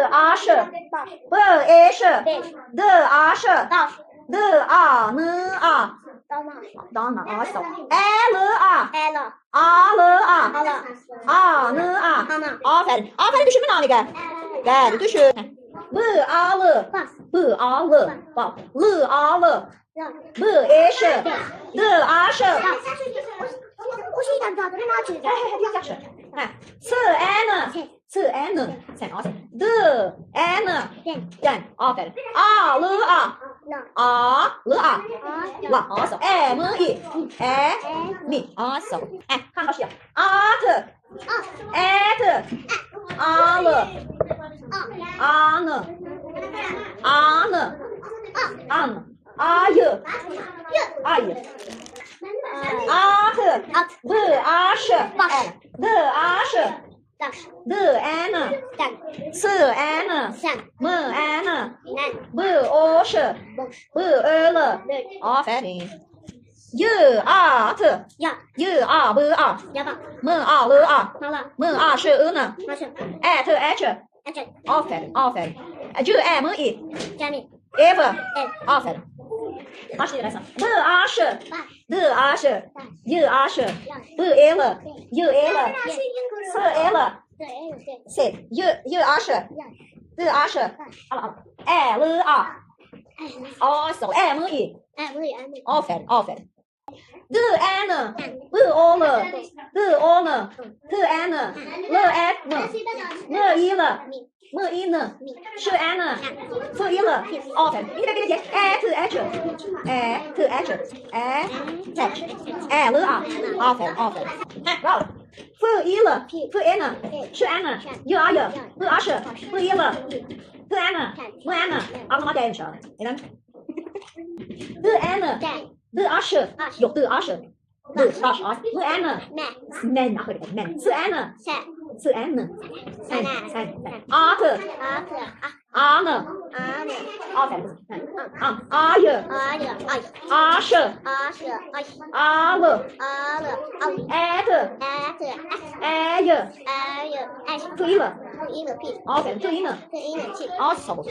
aşı, Baş. b eşi, Beş. d aşı, Daş. d a n a, Dana. dana aşağı, e l a, Ela. a l a, Ala. a n a. Ana. Aferin. Aferin düşünme Nani gel. Gel düşün. B a l, Bas. b a l, bak, l a l, Lan. b eşi, d aşı. O şeyden daha da ne açacağız? Biraz yaxşı. Hə. S n, s n. Sən aç. D n. Den. Dən. Aferin. A l a. La. A l a. A. La asıl. E m i. E mi. Asıl. Hə, kan başlayaq. At. Et. Al. An. An. An. Ayı. Ayı. At. At. D aşı. Baş. D aşı. Daş. D n. Den. S n. Sen. M n. Nen. B o ş. Boş. B ö l. Dört. Aferin. Y a t. Ya. Y a b a. Yaba. M a l a. Mala. M a ş i n. Maşı. E t h. Ecel. Aferin. Aferin. C e m i. Cemil. Ev. Ev. Aferin. Başlayırsan. D a ş. Baş. D a ş. Y a ş. B e l. Y e l. S e l. S. Y a ş. D a ş. Al al. E l a. Asıl. E m i. Aferin. Aferin. D n. B o l. D o n. T n. L e n. M i l. M i n. Ş n. F i l. Aferin. Bir de bir de. E t h. E t h. E h. E l a. Aferin. Aferin. Heh, bravo. F i l. F n. Ş n. Y a y. B a ş. B i l. T n. M n. Aklıma gelmiş abi. Neden? D n. D a ş. Yok D a ş. D a ş. M n. Men. Men. S n. S n. Sen. Sen. A t. A n. Aferin kızım. An. A y. A ş. A l. E t. E y. T i l. Aferin. T i l. Asıl.